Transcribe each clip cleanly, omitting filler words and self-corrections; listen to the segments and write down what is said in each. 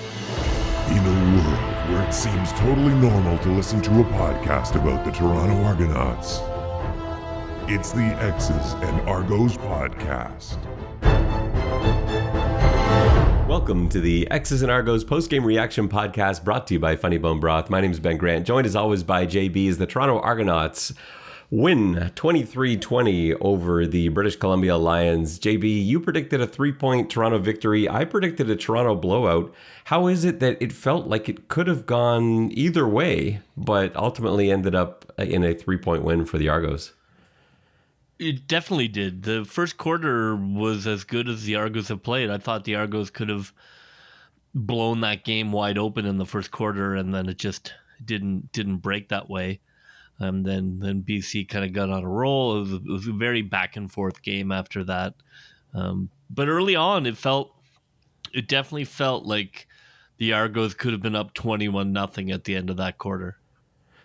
In a world where it seems totally normal to listen to a podcast about the Toronto Argonauts, it's the X's and Argos podcast. Welcome to the X's and Argos post-game reaction podcast brought to you by Funny Bone Broth. My name is Ben Grant, joined as always by JB as the Toronto Argonauts win 23-20 over the British Columbia Lions. JB, you predicted a 3-point Toronto victory. I predicted a Toronto blowout. How is it that it felt like it could have gone either way, but ultimately ended up in a 3-point win for the Argos? It definitely did. The first quarter was as good as the Argos have played. I thought the Argos could have blown that game wide open in the first quarter, and then it just didn't break that way. Then BC kind of got on a roll. It was a very back and forth game after that. But early on, it definitely felt like the Argos could have been up 21-0 at the end of that quarter.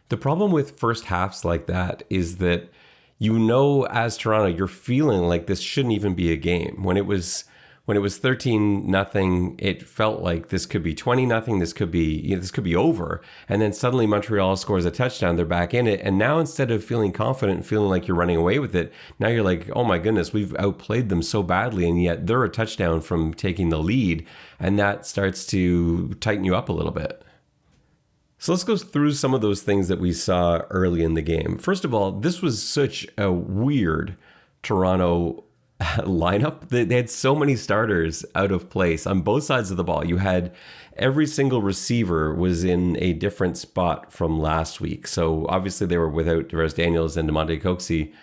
The problem with first halves like that is that, you know, as Toronto, you're feeling like this shouldn't even be a game. When it was 13-0, it felt like this could be 20-0. This could be over. And then suddenly Montreal scores a touchdown. They're back in it. And now instead of feeling confident and feeling like you're running away with it, now you're like, oh my goodness, we've outplayed them so badly. And yet they're a touchdown from taking the lead. And that starts to tighten you up a little bit. So let's go through some of those things that we saw early in the game. First of all, this was such a weird Toronto lineup. They had so many starters out of place on both sides of the ball. You had every single receiver was in a different spot from last week. So obviously they were without DeVaris Daniels and DeMonte Coxie.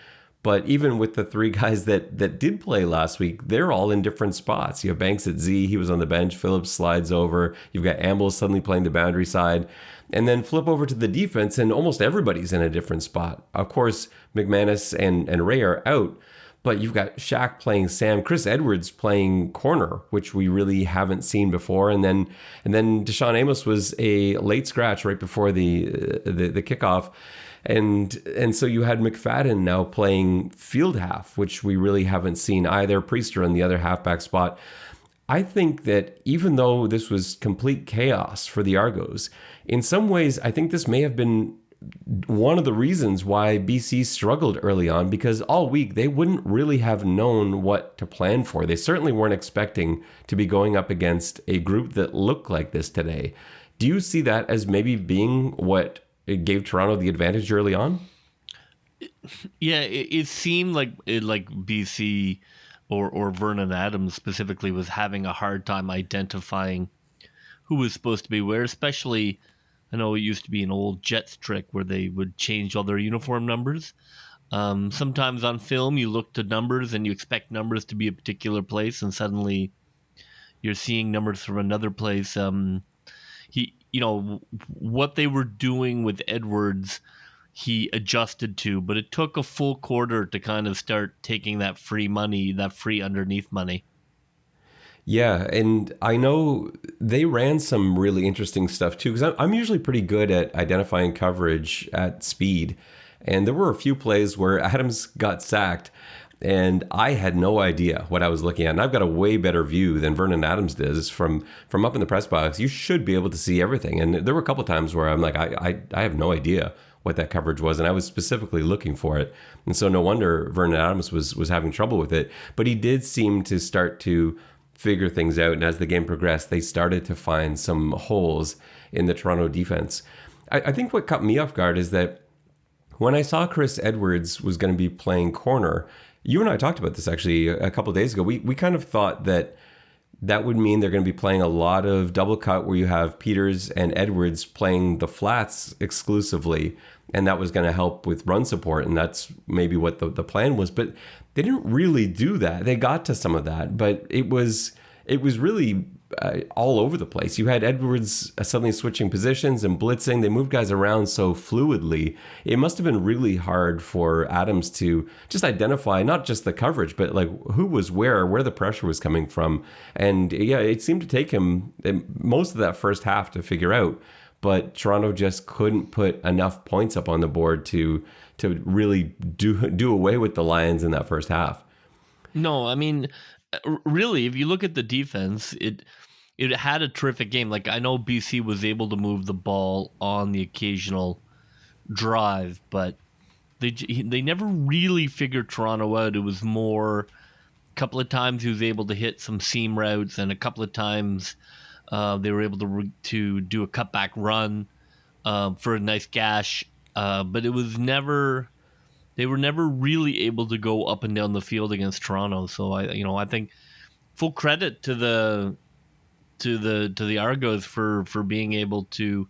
But even with the three guys that did play last week, they're all in different spots. You have Banks at Z, he was on the bench. Phillips slides over. You've got Ambles suddenly playing the boundary side. And then flip over to the defense, and almost everybody's in a different spot. Of course, McManus and Ray are out. But you've got Shaq playing Sam, Chris Edwards playing corner, which we really haven't seen before. And then Deshaun Amos was a late scratch right before the kickoff. And so you had McFadden now playing field half, which we really haven't seen either. Priester in the other halfback spot. I think that even though this was complete chaos for the Argos, in some ways, I think this may have been one of the reasons why BC struggled early on, because all week they wouldn't really have known what to plan for. They certainly weren't expecting to be going up against a group that looked like this today. Do you see that as maybe being what gave Toronto the advantage early on? Yeah, it seemed like BC or Vernon Adams specifically was having a hard time identifying who was supposed to be where, especially, I know it used to be an old Jets trick where they would change all their uniform numbers. Sometimes on film, you look to numbers and you expect numbers to be a particular place, and suddenly you're seeing numbers from another place. What they were doing with Edwards, he adjusted to, but it took a full quarter to kind of start taking that free money, that free underneath money. Yeah, and I know they ran some really interesting stuff too, because I'm usually pretty good at identifying coverage at speed. And there were a few plays where Adams got sacked, and I had no idea what I was looking at. And I've got a way better view than Vernon Adams does from up in the press box. You should be able to see everything. And there were a couple of times where I'm like, I have no idea what that coverage was, and I was specifically looking for it. And so no wonder Vernon Adams was having trouble with it. But he did seem to start to figure things out, and as the game progressed, they started to find some holes in the Toronto defense. I think what caught me off guard is that when I saw Chris Edwards was going to be playing corner, you and I talked about this actually a couple of days ago. We kind of thought that would mean they're going to be playing a lot of double cut where you have Peters and Edwards playing the flats exclusively, and that was going to help with run support, and that's maybe what the plan was. But they didn't really do that. They got to some of that, but it was really all over the place. You had Edwards suddenly switching positions and blitzing. They moved guys around so fluidly. It must have been really hard for Adams to just identify not just the coverage, but like who was where the pressure was coming from. And yeah, it seemed to take him most of that first half to figure out. But Toronto just couldn't put enough points up on the board to really do away with the Lions in that first half. No, I mean, really, if you look at the defense, it had a terrific game. Like, I know BC was able to move the ball on the occasional drive, but they never really figured Toronto out. It was more a couple of times he was able to hit some seam routes, and a couple of times they were able to do a cutback run for a nice gash. But it was never they were never really able to go up and down the field against Toronto. So I think full credit to the Argos for being able to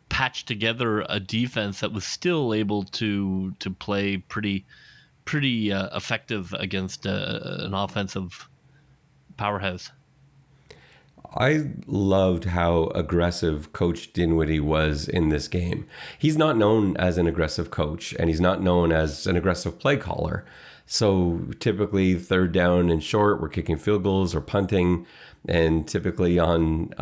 patch together a defense that was still able to play pretty effective against an offensive powerhouse. I loved how aggressive Coach Dinwiddie was in this game. He's not known as an aggressive coach, and he's not known as an aggressive play caller. So typically, third down and short, we're kicking field goals or punting, and typically on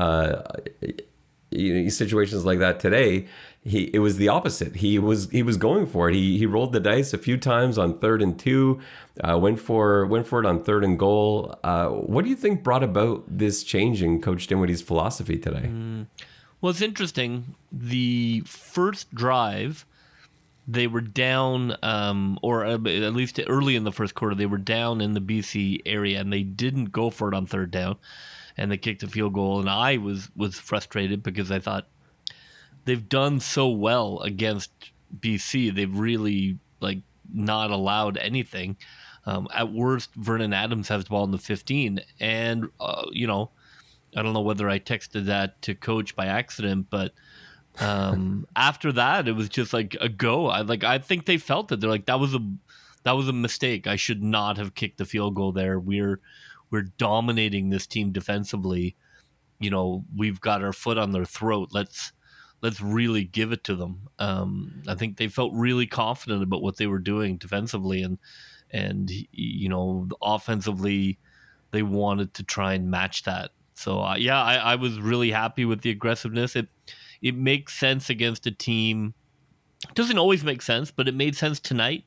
situations like that today, it was the opposite. He was going for it. He rolled the dice a few times on 3rd and 2, went for it on 3rd and goal. What do you think brought about this change in Coach Dinwiddie's philosophy today? Well, it's interesting. The first drive, they were down, or at least early in the first quarter, they were down in the BC area, and they didn't go for it on 3rd down, and they kicked a field goal. And I was frustrated because I thought they've done so well against BC. They've really not allowed anything. At worst, Vernon Adams has the ball in the 15, and I don't know whether I texted that to Coach by accident, but after that, it was just like a go. I think they felt it. They're like, that was a mistake. I should not have kicked the field goal there. We're dominating this team defensively. We've got our foot on their throat. Let's really give it to them. I think they felt really confident about what they were doing defensively, and offensively, they wanted to try and match that. So I was really happy with the aggressiveness. It makes sense against a team. It doesn't always make sense, but it made sense tonight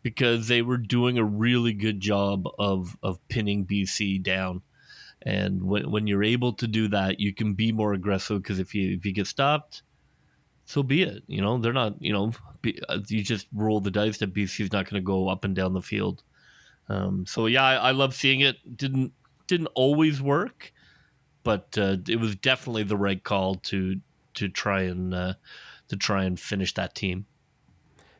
because they were doing a really good job of pinning BC down. And when you're able to do that, you can be more aggressive, because if you get stopped, so be it. They're not, you just roll the dice that BC's not going to go up and down the field. I love seeing it. Didn't always work, but it was definitely the right call to try and finish that team.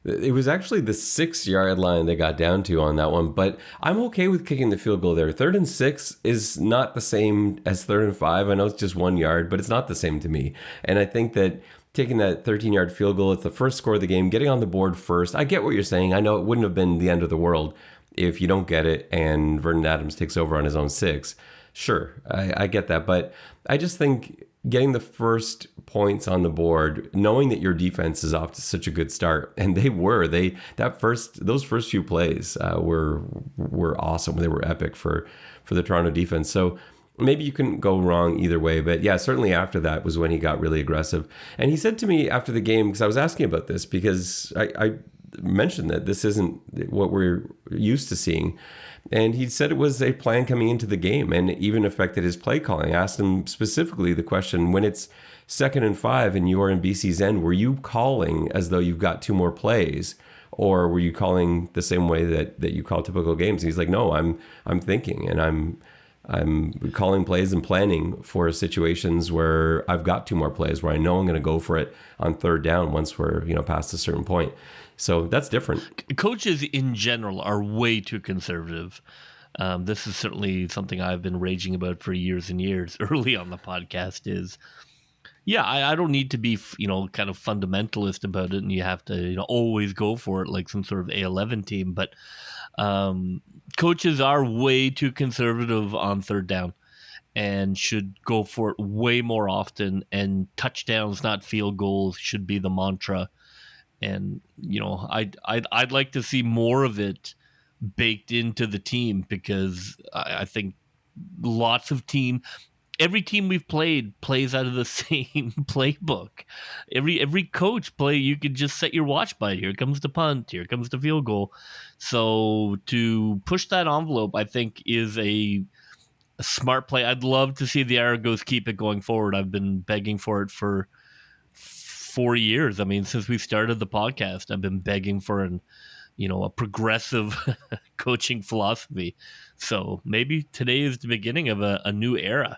It was actually the 6-yard line they got down to on that one, but I'm okay with kicking the field goal there. 3rd and 6 is not the same as 3rd and 5. I know it's just 1 yard, but it's not the same to me. And I think that taking that 13-yard field goal, it's the first score of the game, getting on the board first. I get what you're saying. I know it wouldn't have been the end of the world if you don't get it and Vernon Adams takes over on his own 6. Sure, I get that, but I just think getting the first points on the board, knowing that your defense is off to such a good start, and those first few plays were awesome. They were epic for the Toronto defense. So maybe you couldn't go wrong either way, but yeah, certainly after that was when he got really aggressive. And he said to me after the game, because I was asking about this, because I mentioned that this isn't what we're used to seeing. And he said it was a plan coming into the game and even affected his play calling. I asked him specifically the question, when it's 2nd and 5 and you're in BC's end, were you calling as though you've got 2 more plays? Or were you calling the same way that you call typical games? And he's like, no, I'm thinking, and I'm calling plays and planning for situations where I've got 2 more plays, where I know I'm going to go for it on 3rd down once we're past a certain point. So that's different. Coaches in general are way too conservative. This is certainly something I've been raging about for years and years. Early on the podcast is, I don't need to be, kind of fundamentalist about it, and you have to, always go for it like some sort of A11 team. But coaches are way too conservative on 3rd down and should go for it way more often. And touchdowns, not field goals, should be the mantra. And I'd like to see more of it baked into the team, because I think every team we've played plays out of the same playbook. Every coach you could just set your watch by. Here comes the punt, here comes the field goal. So to push that envelope, I think, is a a smart play. I'd love to see the Argos keep it going forward. I've been begging for it for 4 years. I mean, since we started the podcast, I've been begging for a progressive coaching philosophy. So maybe today is the beginning of a new era.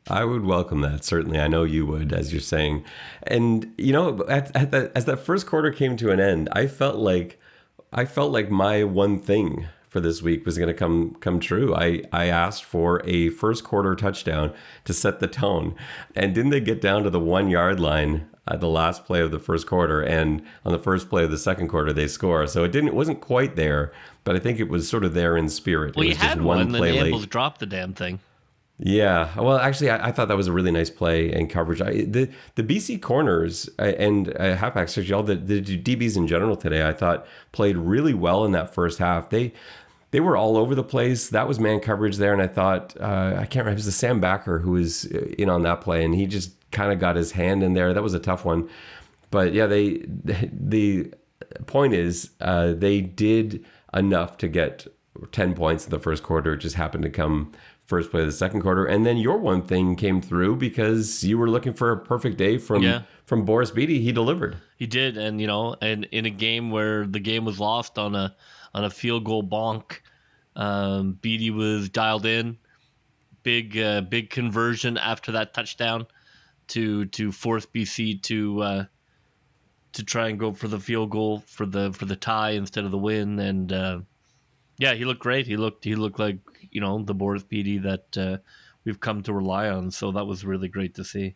I would welcome that. Certainly. I know you would, as you're saying. And, as that first quarter came to an end, I felt like my one thing for this week was going to come true. I asked for a first quarter touchdown to set the tone. And didn't they get down to the 1 yard line at the last play of the first quarter, and on the first play of the second quarter they score? So it wasn't quite there, but I think it was sort of there in spirit. Well, it you was just had one, play then late. Ambles dropped the damn thing. Yeah, well, actually, I thought that was a really nice play and coverage. The BC corners and halfbacks, actually, all the DBs in general today, I thought played really well in that first half. They were all over the place. That was man coverage there, and I thought I can't remember. It was the Sam Backer who was in on that play, and he just kind of got his hand in there. That was a tough one, but yeah, the point is they did enough to get 10 points in the first quarter. It just happened to come first play of the second quarter, and then your one thing came through because you were looking for a perfect day from Boris Beatty. He delivered. He did, and and in a game where the game was lost on a field goal bonk, Beatty was dialed in. Big conversion after that touchdown to force BC to try and go for the field goal for the tie instead of the win, and he looked great. He looked like the Boris Beatty that we've come to rely on. So that was really great to see.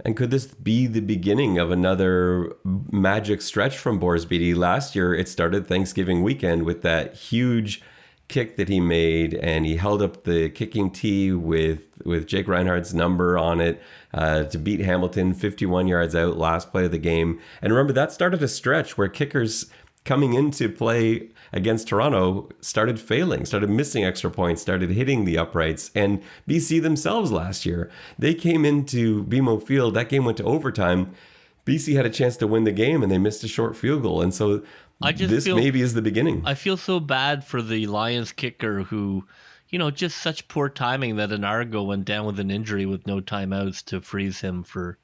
And could this be the beginning of another magic stretch from Boris Beatty? Last year, it started Thanksgiving weekend with that huge kick that he made, and he held up the kicking tee with Jake Reinhardt's number on it to beat Hamilton 51 yards out, last play of the game. And remember, that started a stretch where kickers coming into play against Toronto started failing, started missing extra points, started hitting the uprights. And BC themselves last year, they came into BMO Field, that game went to overtime. BC had a chance to win the game and they missed a short field goal. And so maybe is the beginning. I feel so bad for the Lions kicker who, just such poor timing that an Argo went down with an injury with no timeouts to freeze him for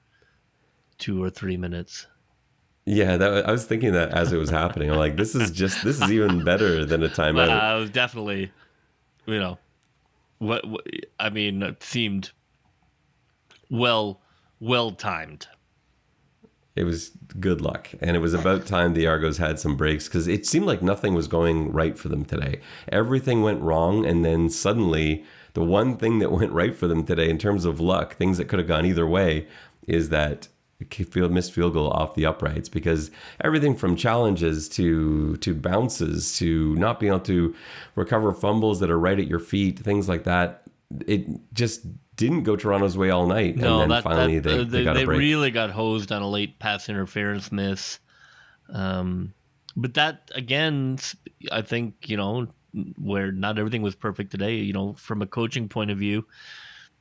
2 or 3 minutes. Yeah, I was thinking that as it was happening. I'm like, this is even better than a timeout. It was definitely, it seemed well timed. It was good luck, and it was about time the Argos had some breaks because it seemed like nothing was going right for them today. Everything went wrong, and then suddenly the one thing that went right for them today in terms of luck, things that could have gone either way, is that missed field goal off the uprights, because everything from challenges to bounces to not being able to recover fumbles that are right at your feet, things like that, it just didn't go Toronto's way all night. No, and then finally they got a break. They really got hosed on a late pass interference miss. But that, again, I think, where not everything was perfect today, from a coaching point of view,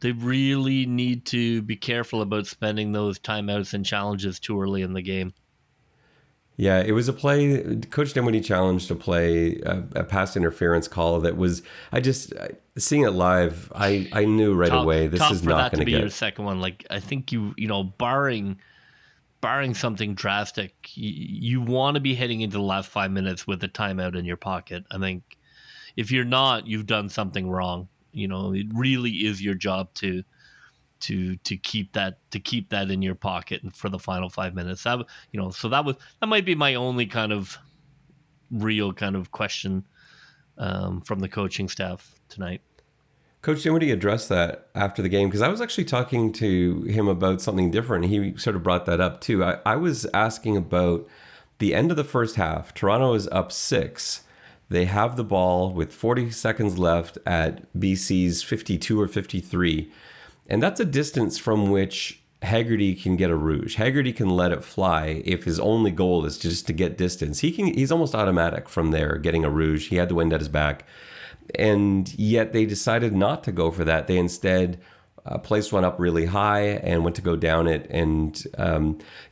they really need to be careful about spending those timeouts and challenges too early in the game. Yeah, it was a play. Coach Dinwiddie challenged to play a pass interference call that was. Seeing it live, I knew right away this is not going to get. Your second one, like I think barring something drastic, you want to be heading into the last 5 minutes with a timeout in your pocket. I think if you're not, you've done something wrong. It really is your job to keep that in your pocket for the final 5 minutes. So that might be my only kind of real kind of question from the coaching staff tonight. Coach Dinwiddie addressed that after the game, because I was actually talking to him about something different. He sort of brought that up too. I was asking about the end of the first half. Toronto is up 6. They have the ball with 40 seconds left at BC's 52 or 53. And that's a distance from which Haggerty can get a rouge. Haggerty can let it fly if his only goal is just to get distance. He's almost automatic from there, getting a rouge. He had the wind at his back. And yet they decided not to go for that. They instead placed one up really high and went to go down it. And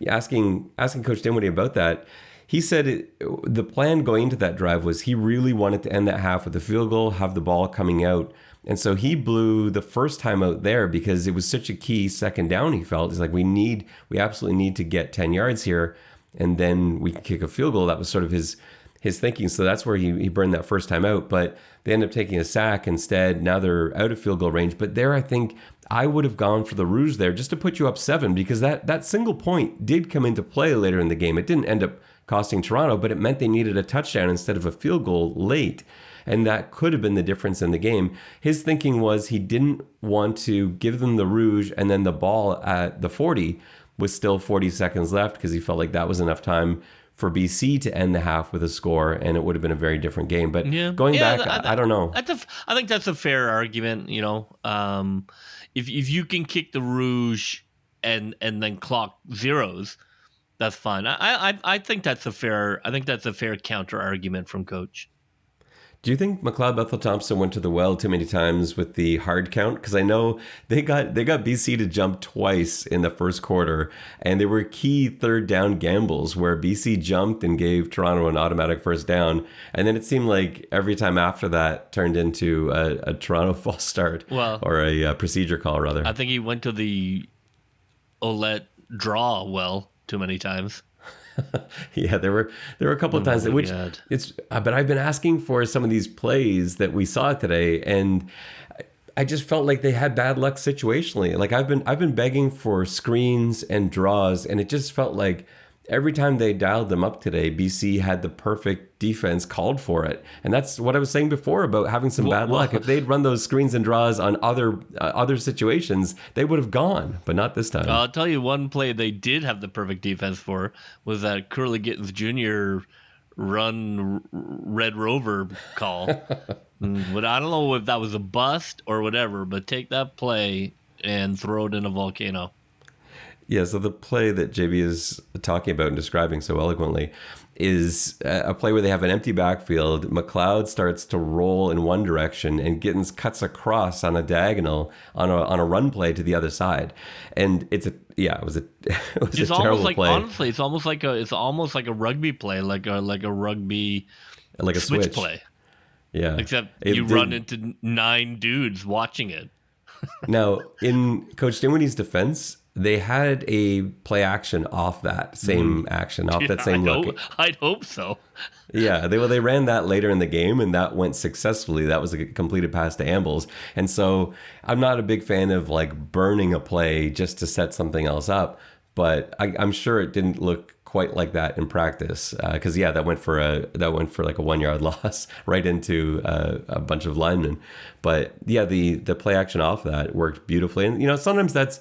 asking Coach Dinwiddie about that, he said the plan going into that drive was he really wanted to end that half with a field goal, have the ball coming out And so he blew the first time out there because it was such a key second down. He felt he's like, we absolutely need to get 10 yards here, and then we can kick a field goal. That was sort of his thinking. So that's where he burned that first time out. But they end up taking a sack instead. Now they're out of field goal range. But there, I think I would have gone for the Rouge there just to put you up 7, because that single point did come into play later in the game. It didn't end up costing Toronto, but it meant they needed a touchdown instead of a field goal late. And that could have been the difference in the game. His thinking was he didn't want to give them the Rouge and then the ball at the 40 with still 40 seconds left, because he felt like that was enough time for BC to end the half with a score, and it would have been a very different game. But going back, I don't know. I think that's a fair argument. If you can kick the Rouge and then clock zeros, that's fine. I think that's a fair counter argument from Coach. Do you think McLeod Bethel Thompson went to the well too many times with the hard count? Because I know they got BC to jump twice in the first quarter, and there were key third down gambles where BC jumped and gave Toronto an automatic first down, and then it seemed like every time after that turned into a Toronto false start, or a procedure call rather. I think he went to the Ouellette draw well too many times. Yeah, there were a couple of times but I've been asking for some of these plays that we saw today, and I just felt like they had bad luck situationally. Like I've been begging for screens and draws, and it just felt like every time they dialed them up today, BC had the perfect defense called for it. And that's what I was saying before about having some bad luck. If they'd run those screens and draws on other situations, they would have gone, but not this time. I'll tell you one play they did have the perfect defense for was that Curly Gittins Jr. run Red Rover call. But I don't know if that was a bust or whatever, but take that play and throw it in a volcano. Yeah, so the play that JB is talking about and describing so eloquently is a play where they have an empty backfield. McLeod starts to roll in one direction, and Gittins cuts across on a diagonal on a run play to the other side, and it was a terrible play. Honestly, it's almost like a rugby play, like a rugby switch play. Yeah, except you run into 9 dudes watching it. Now, in Coach Dinwiddie's defense, they had a play action off that same action, off that same look. I'd hope so. Yeah, they ran that later in the game, and that went successfully. That was a completed pass to Ambles. And so I'm not a big fan of like burning a play just to set something else up, but I'm sure it didn't look quite like that in practice, because that went for like a 1 yard loss right into a bunch of linemen. But yeah, the play action off that worked beautifully. And sometimes that's,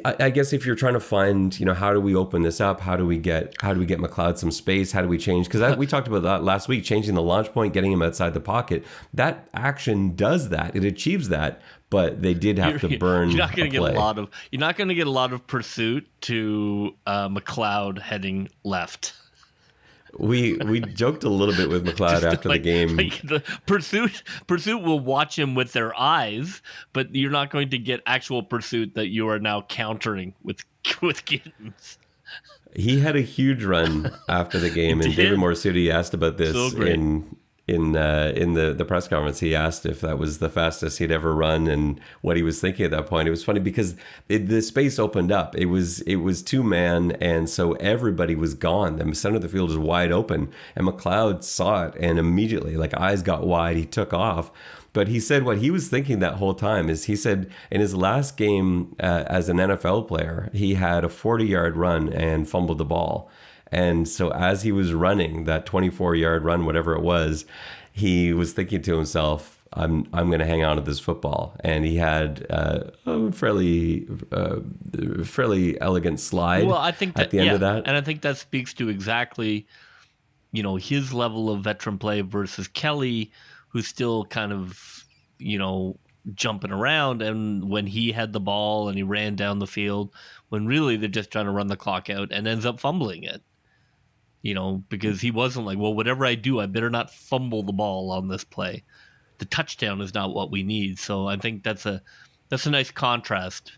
I guess, if you're trying to find, how do we open this up? How do we get McLeod some space? How do we change? Because we talked about that last week, changing the launch point, getting him outside the pocket. That action does that. It achieves that. But they did have to burn. You're not going to get a lot of pursuit to McLeod heading left. We joked a little bit with McLeod after the game. Like the pursuit will watch him with their eyes, but you're not going to get actual pursuit that you are now countering with Gittins. He had a huge run after the game, and David Morisuti asked about this in the press conference. He asked if that was the fastest he'd ever run and what he was thinking at that point. It was funny because the space opened up. It was 2-man, and so everybody was gone. The center of the field was wide open, and McLeod saw it, and immediately, like, eyes got wide. He took off. But he said what he was thinking that whole time is, he said in his last game as an NFL player, he had a 40-yard run and fumbled the ball. And so as he was running that 24-yard run, whatever it was, he was thinking to himself, I'm going to hang on to this football. And he had a fairly elegant slide at the end of that. And I think that speaks to exactly, his level of veteran play versus Kelly, who's still kind of, jumping around. And when he had the ball and he ran down the field, when really they're just trying to run the clock out, and ends up fumbling it. Because he wasn't like, well, whatever I do, I better not fumble the ball on this play. The touchdown is not what we need. So I think that's a nice contrast.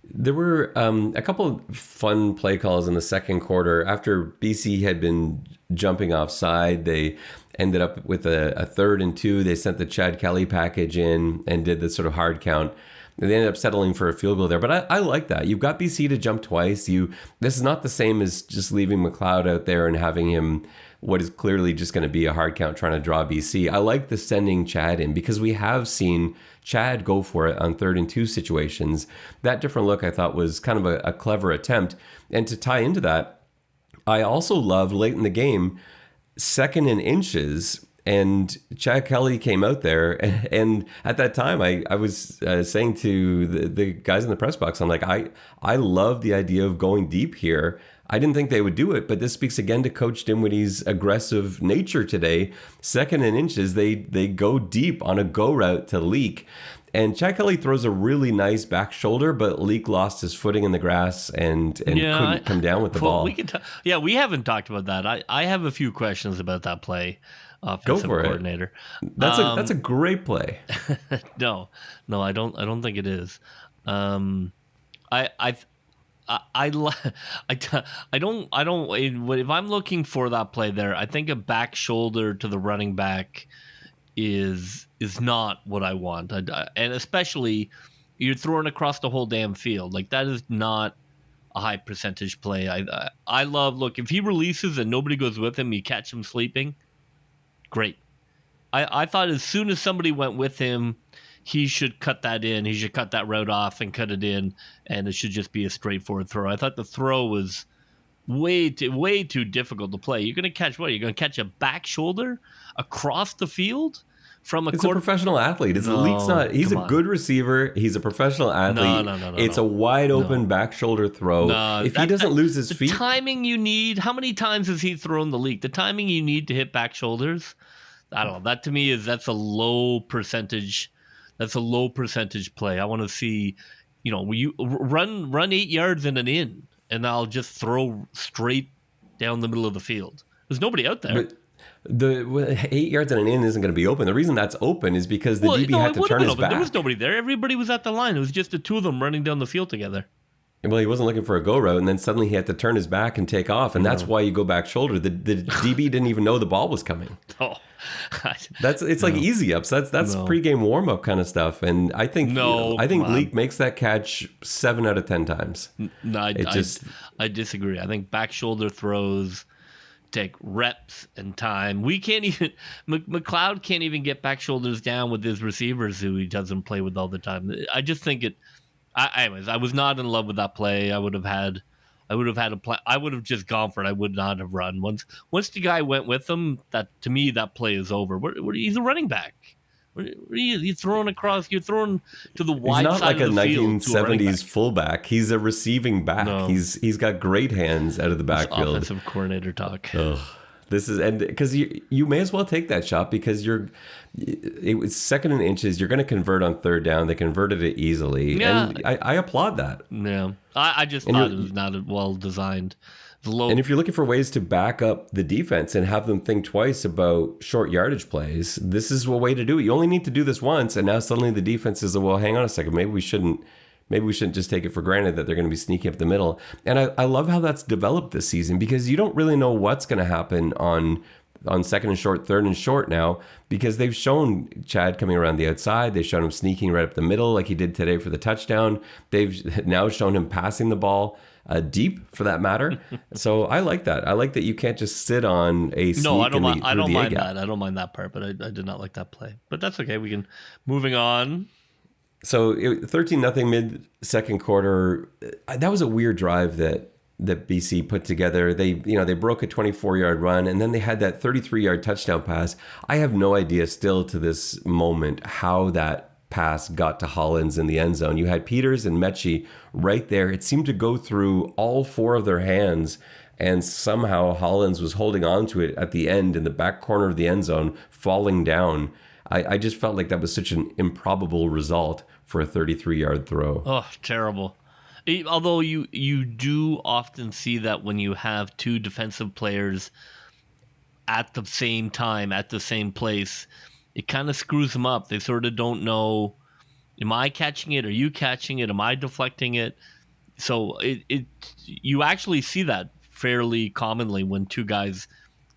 There were a couple of fun play calls in the second quarter after BC had been jumping offside. They ended up with a 3rd and 2. They sent the Chad Kelly package in and did the sort of hard count. They ended up settling for a field goal there. But I like that. You've got BC to jump twice. This is not the same as just leaving McLeod out there and having him what is clearly just going to be a hard count trying to draw BC. I like the sending Chad in because we have seen Chad go for it on 3rd and 2 situations. That different look I thought was kind of a clever attempt. And to tie into that, I also loved late in the game, 2nd and inches, and Chad Kelly came out there. And at that time, I was saying to the guys in the press box, I'm like, I love the idea of going deep here. I didn't think they would do it, but this speaks again to Coach Dinwiddie's aggressive nature today. 2nd and inches, they go deep on a go route to Leak. And Chad Kelly throws a really nice back shoulder, but Leak lost his footing in the grass and couldn't come down with the ball. We haven't talked about that. I have a few questions about that play. Go for coordinator. It. That's a great play. No, I don't think it is. I don't. If I'm looking for that play there, I think a back shoulder to the running back is not what I want. And especially you're throwing across the whole damn field. Like, that is not a high percentage play. I love, look, if he releases and nobody goes with him, you catch him sleeping, great. I thought as soon as somebody went with him, he should cut that in. He should cut that route off and cut it in, and it should just be a straightforward throw. I thought the throw was way too difficult to play. You're going to catch what? You're going to catch a back shoulder across the field from a It's a professional athlete. He's a good receiver. He's a professional athlete. No. It's a wide open back shoulder throw. If he doesn't lose his feet. The timing you need, how many times has he thrown the Leak? The timing you need to hit back shoulders, I don't know. That to me that's a low percentage. That's a low percentage play. I want to see, you run 8 yards and an in, and I'll just throw straight down the middle of the field. There's nobody out there. But the 8 yards and an in isn't going to be open. The reason that's open is because the DB had to turn his back. There was nobody there. Everybody was at the line. It was just the two of them running down the field together. Well, he wasn't looking for a go route, and then suddenly he had to turn his back and take off, and that's why you go back shoulder. The DB didn't even know the ball was coming. Oh, it's like easy ups. That's pregame warm up kind of stuff, and I think Leak makes that catch 7 out of 10 times. No, I disagree. I think back shoulder throws take reps and time. We can't even McLeod can't even get back shoulders down with his receivers who he doesn't play with all the time. I just think it. Anyways, I was not in love with that play. I would have had a play. I would have just gone for it. I would not have run. Once the guy went with him, that to me that play is over. He's a running back. You're throwing across. You're throwing to the wide side of the field. He's not like a 1970s fullback. He's a receiving back. No. He's got great hands out of the backfield. Offensive coordinator talk. Ugh. This is, and because you may as well take that shot because it was 2nd and inches. You're going to convert on 3rd down. They converted it easily, and I applaud that. Yeah, I just thought it was not well designed. And if you're looking for ways to back up the defense and have them think twice about short yardage plays, this is a way to do it. You only need to do this once, and now suddenly the defense is, well, hang on a second, maybe we shouldn't just take it for granted that they're going to be sneaking up the middle. And I love how that's developed this season because you don't really know what's going to happen on 2nd and short, 3rd and short now because they've shown Chad coming around the outside. They've shown him sneaking right up the middle like he did today for the touchdown. They've now shown him passing the ball deep for that matter. So I like that. I like that you can't just sit on a sneak. No, I don't mind that. I don't mind that part, but I did not like that play. But that's okay. We can moving on. So 13-0 mid-second quarter. That was a weird drive that BC put together. They broke a 24-yard run, and then they had that 33-yard touchdown pass. I have no idea still to this moment how that pass got to Hollins in the end zone. You had Peters and Mechie right there. It seemed to go through all 4 of their hands, and somehow Hollins was holding on to it at the end in the back corner of the end zone, falling down. I just felt like that was such an improbable result for a 33-yard throw. Oh, terrible. Although you do often see that when you have 2 defensive players at the same time, at the same place, it kind of screws them up. They sort of don't know, am I catching it? Are you catching it? Am I deflecting it? So you actually see that fairly commonly when 2 guys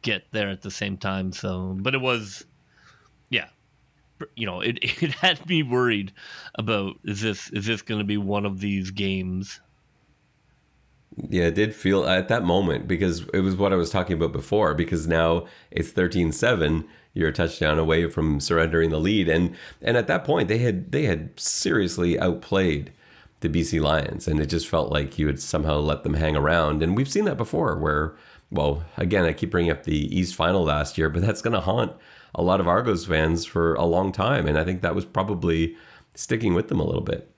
get there at the same time. So, but it was, yeah, it had me worried about is this going to be one of these games? Yeah, it did feel at that moment, because it was what I was talking about before, because now it's 13-7, you're a touchdown away from surrendering the lead. And at that point they had seriously outplayed the BC Lions, and it just felt like you had somehow let them hang around. And we've seen that before where, well, again, I keep bringing up the East Final last year, but that's going to haunt a lot of Argos fans for a long time. And I think that was probably sticking with them a little bit.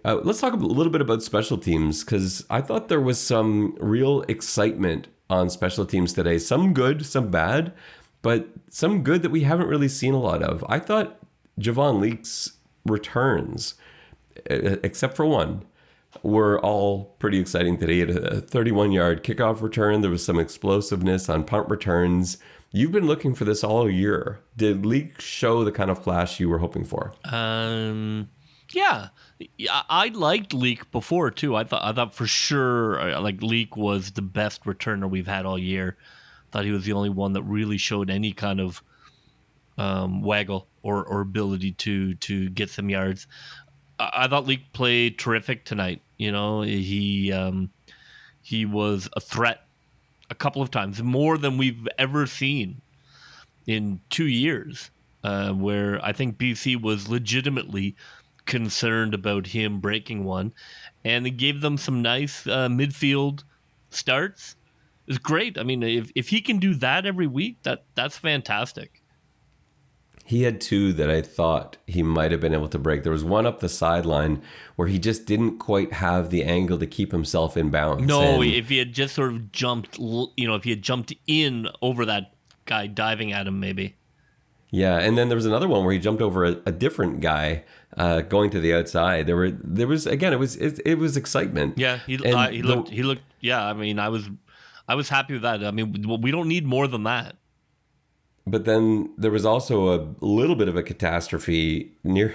Let's talk a little bit about special teams, because I thought there was some real excitement on special teams today. Some good, some bad, but some good that we haven't really seen a lot of. I thought Javon Leake's returns, except for one, were all pretty exciting today. He had a 31-yard kickoff return. There was some explosiveness on punt returns. You've been looking for this all year. Did Leake show the kind of flash you were hoping for? Yeah, I liked Leake before too. I thought for sure like Leake was the best returner we've had all year. Thought he was the only one that really showed any kind of waggle or ability to get some yards. I thought Leake played terrific tonight. He was a threat a couple of times, more than we've ever seen in 2 years, where I think BC was legitimately concerned about him breaking one, and it gave them some nice midfield starts. It's great. I mean, if he can do that every week, that's fantastic. He had two that I thought he might have been able to break. There was one up the sideline where he just didn't quite have the angle to keep himself in bounds. No, if he had just sort of jumped, if he had jumped in over that guy diving at him, maybe. Yeah, and then there was another one where he jumped over a different guy going to the outside. There was again, it was excitement. Yeah, he looked. Yeah, I mean, I was happy with that. I mean, we don't need more than that. But then there was also a little bit of a catastrophe near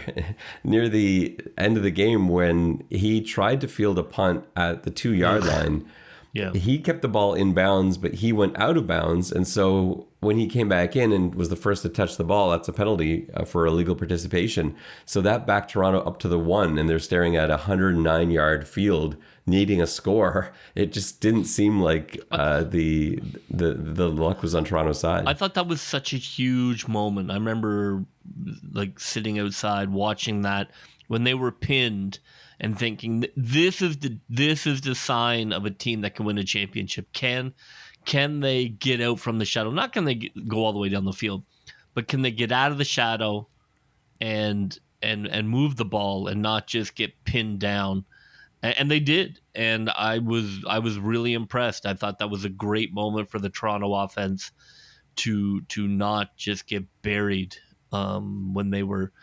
the end of the game when he tried to field a punt at the 2-yard line. Yeah. He kept the ball in bounds, but he went out of bounds. And so when he came back in and was the first to touch the ball, that's a penalty for illegal participation. So that backed Toronto up to the 1, and they're staring at a 109-yard field needing a score. It just didn't seem like the luck was on Toronto's side. I thought that was such a huge moment. I remember like sitting outside watching that when they were pinned and thinking, this is the sign of a team that can win a championship. Can they get out from the shadow? Not can they go all the way down the field, but can they get out of the shadow and move the ball and not just get pinned down? And they did, and I was really impressed. I thought that was a great moment for the Toronto offense to not just get buried when they were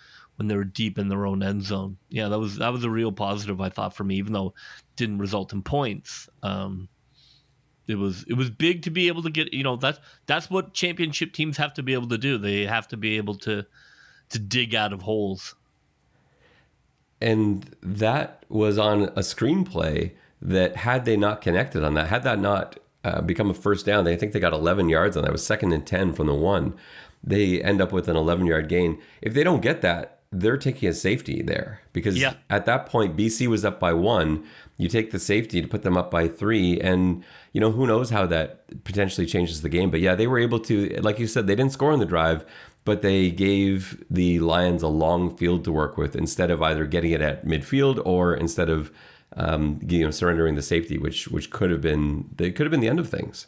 deep in their own end zone. Yeah, that was a real positive, I thought, for me, even though it didn't result in points. It was big to be able to get, that's what championship teams have to be able to do. They have to be able to dig out of holes. And that was on a screenplay that, had they not connected on that, had that not become a first down, I think they got 11 yards on that. It was 2nd and 10 from the 1. They end up with an 11-yard gain. If they don't get that, they're taking a safety there, because at that point, BC was up by 1. You take the safety to put them up by 3, and who knows how that potentially changes the game. But yeah, they were able to, like you said, they didn't score on the drive, but they gave the Lions a long field to work with instead of either getting it at midfield or instead of surrendering the safety, which could have been the end of things.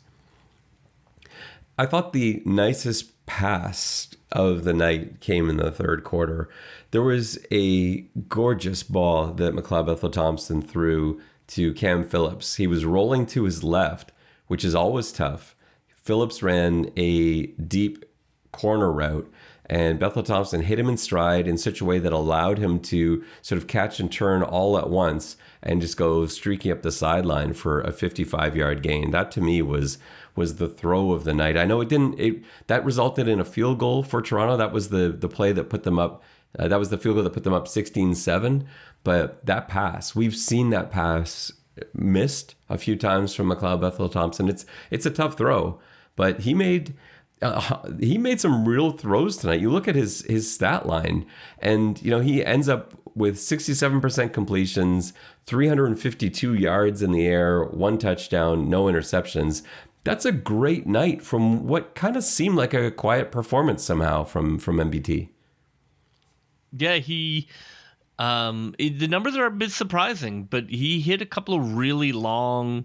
I thought the nicest pass of the night came in the third quarter. There was a gorgeous ball that McLeod Bethel-Thompson threw to Cam Phillips. He was rolling to his left, which is always tough. Phillips ran a deep corner route, and Bethel-Thompson hit him in stride in such a way that allowed him to sort of catch and turn all at once and just go streaking up the sideline for a 55-yard gain. That to me was the throw of the night. I know that resulted in a field goal for Toronto. That was the play that put them up. That was the field goal that put them up 16-7. But that pass, we've seen that pass missed a few times from McLeod Bethel-Thompson. It's a tough throw, but he made some real throws tonight. You look at his stat line, and he ends up with 67% completions, 352 yards in the air, 1 touchdown, no interceptions. That's a great night from what kind of seemed like a quiet performance somehow from MBT. Yeah, the numbers are a bit surprising, but he hit a couple of really long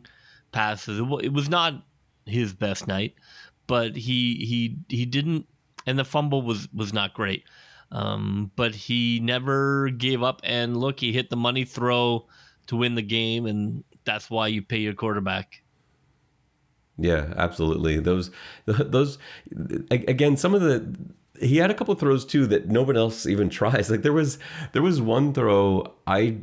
passes. It was not his best night, but he didn't, and the fumble was not great. But he never gave up, and look, he hit the money throw to win the game, and that's why you pay your quarterback. Yeah, absolutely. Those again, he had a couple of throws too that nobody else even tries. Like there was one throw I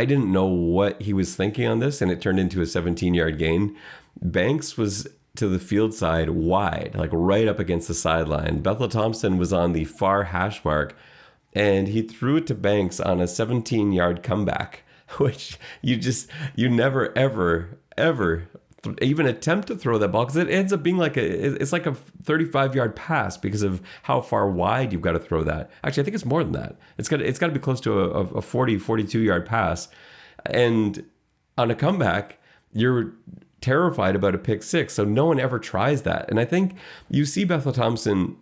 didn't know what he was thinking on this, and it turned into a 17-yard gain. Banks was to the field side wide, like right up against the sideline. Bethel Thompson was on the far hash mark, and he threw it to Banks on a 17-yard comeback, which you never ever even attempt to throw that ball, because it ends up being it's like a 35-yard pass because of how far wide you've got to throw that. Actually, I think it's more than that. It's got to be close to a 40, 42-yard pass. And on a comeback, you're terrified about a pick six. So no one ever tries that. And I think you see Bethel Thompson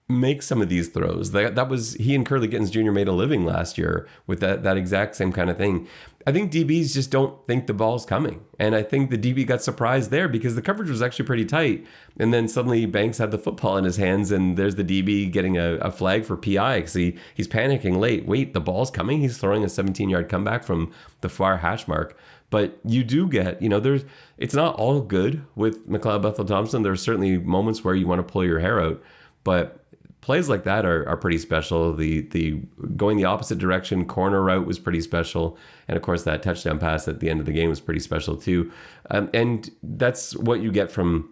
make some of these throws. He and Curly Gittins Jr. made a living last year with that exact same kind of thing. I think DBs just don't think the ball's coming. And I think the DB got surprised there because the coverage was actually pretty tight. And then suddenly Banks had the football in his hands, and there's the DB getting a flag for PI because he's panicking late. Wait, the ball's coming? He's throwing a 17-yard comeback from the far hash mark. But you do get, it's not all good with McLeod Bethel Thompson. There are certainly moments where you want to pull your hair out. But plays like that are pretty special. The going the opposite direction corner route was pretty special. And of course, that touchdown pass at the end of the game was pretty special too. And that's what you get from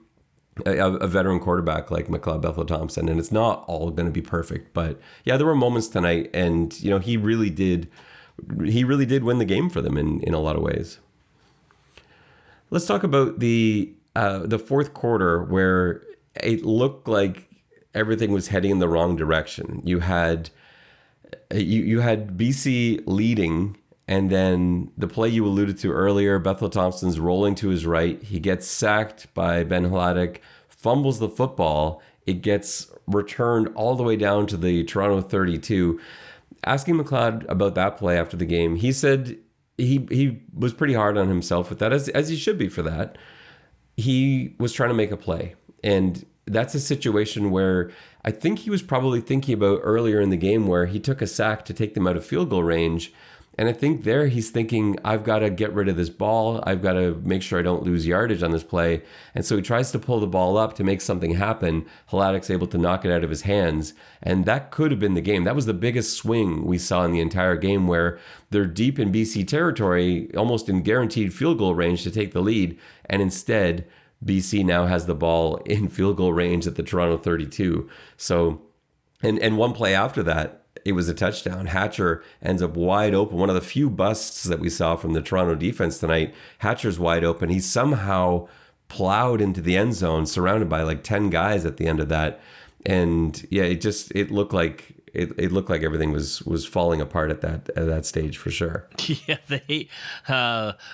a veteran quarterback like McLeod Bethel Thompson. And it's not all going to be perfect. But yeah, there were moments tonight, and he really did win the game for them in a lot of ways. Let's talk about the fourth quarter, where it looked like everything was heading in the wrong direction. You had BC leading, and then the play you alluded to earlier, Bethel Thompson's rolling to his right. He gets sacked by Ben Hladik, fumbles the football. It gets returned all the way down to the Toronto 32. Asking McLeod about that play after the game, he said he was pretty hard on himself with that, as he should be for that. He was trying to make a play, and that's a situation where I think he was probably thinking about earlier in the game where he took a sack to take them out of field goal range. And I think there he's thinking, I've got to get rid of this ball. I've got to make sure I don't lose yardage on this play. And so he tries to pull the ball up to make something happen. Hladik's able to knock it out of his hands. And that could have been the game. That was the biggest swing we saw in the entire game, where they're deep in BC territory, almost in guaranteed field goal range to take the lead. And instead, BC now has the ball in field goal range at the Toronto 32. So, and one play after that, it was a touchdown. Hatcher ends up wide open. One of the few busts that we saw from the Toronto defense tonight. Hatcher's wide open. He somehow plowed into the end zone, surrounded by like 10 guys at the end of that. And yeah, it looked like everything was falling apart at that stage for sure. Yeah,